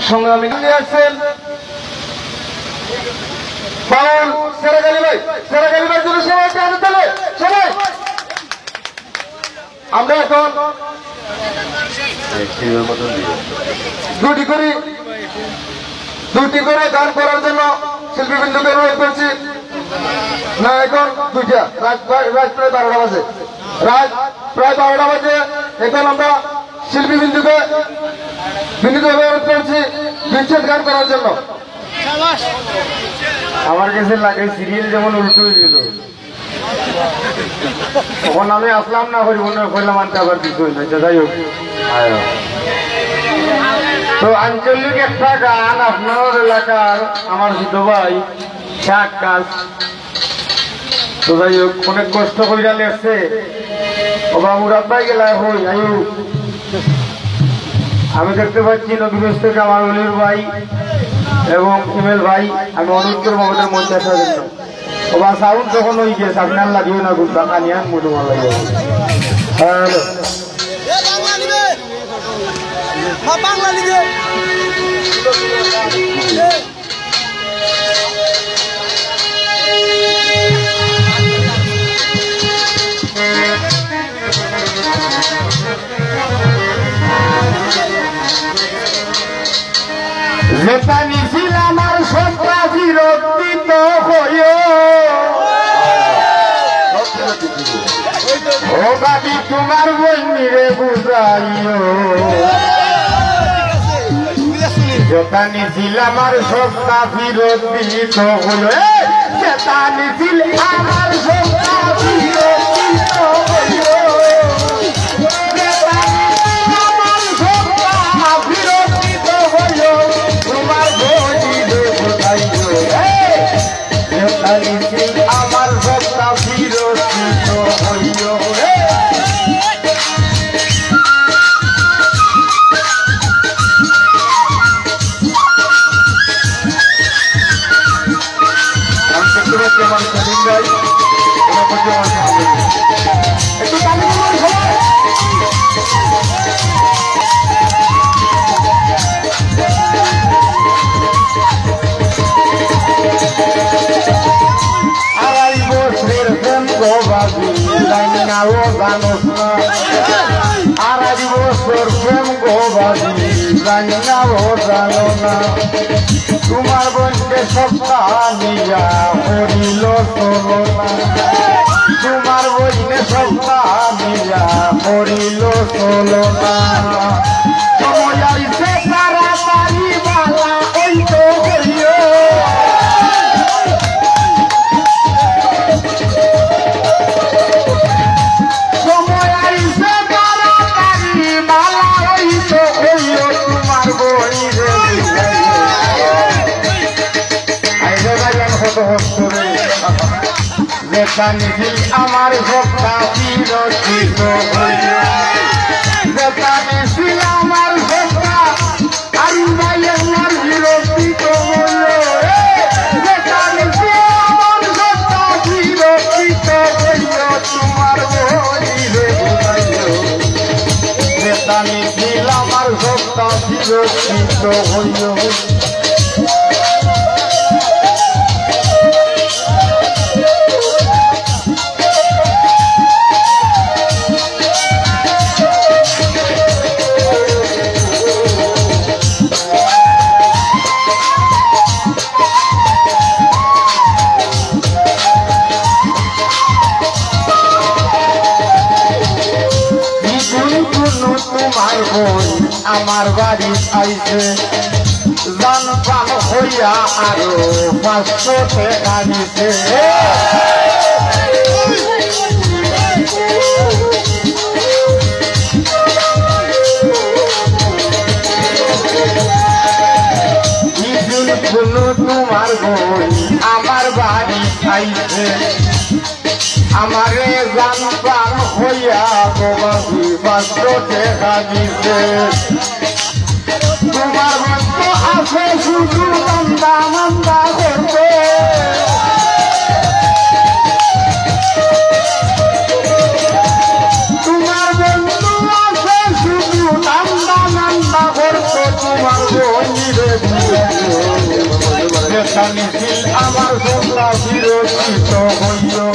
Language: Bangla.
সংগ্রামী নিয়ে আসছেন বাউল সেরাগালি ভাই জন্য সবাই হাতে তোলে সবাই। আমরা এখন দুটি করে গান করার জন্য শিল্পীবৃন্দকে অনুরোধ করছি। না এখন দুইটা রাত প্রায় 12টা বাজে, এখন আমরা শিল্পীবৃন্দকে বিনীতভাবে অনুরোধ করছি বিচ্ছেদ গান করার জন্য। আমার কাছে লাগে সিরিয়াল যেমন উল্টো হয়ে গেল, তখন আমি আসলাম না করি মনে করলাম আনতে আবার কিছু হয়েছে। যাই হোক, তো আঞ্চলিক একটা গান আপনার এলাকার আমার ছোট ভাই শাক কাজ, তো যাই হোক অনেক কষ্ট করিয়া লেগছে। ওবা মুরাদ ভাই গেলা হই আয়ু আমি দেখতে পাচ্ছি নদীবেশ থেকে আমার অলির ভাই এবং ইমেল ভাই, আমি অনুরোধ করবো আমাদের মঞ্চে আসার জন্য। ওবা সাউন্ড যখন হয়ে গেছে আপনার লাগিও না গুণ টাকা নিয়ে মধু মাল লাগে। হ্যালো যেটা নিছিল আমার সন্ত্রাসী রক্ষিত হইও, ও বাবি তোমার বন্যিরে বুঝাইও। যেটা নিছিল আমার সন্ত্রাসী রক্ষিত হইও, যেটা নিছিল আমার সন্ত্রাসী রক্ষিত হইও। আমার সত্তা বিরোচিত হইল আড়াই বছর প্রেম গোবাদি জানাবো জানো না, তোমার বন্ধে সপ্তাহ নিয়া করিল চলো না, তোমার বন্ধে সপ্তাহ নিয়া করিল চলো না। সময় আইছে তাড়াতাড়ি বালা ওই তো করিও, যেটা নিছিল আমার সপ্তাহ বিরোচিত হইল, যেটা নিছিল আমার সপ্তাহ আমি ভাই আমার বিরোচিত হইল, যেটা নিছিল আমার সপ্তাহ বিরোচিত হইল, তোমার বইরে বুঝাইল। যেটা নিছিল আমার সপ্তাহ বিরোচিত হইল। তোমার বোন আমার বাড়ি আইছে জান পান হইয়া আরো 500 টাকা দিছে। তোমার বোন আমার বাড়ি আইছে আমারে জান প্রাণ হইয়া গোবাদি 500 টাকা দিছে। তোমার বন্ধু আছে শুধু মন্দা মন্দা করবে, তোমার বন্ধু আছে শুধু নান্দা নান্দা করতো, তোমার মিছিল আমার জোলা বিরোচিত হইও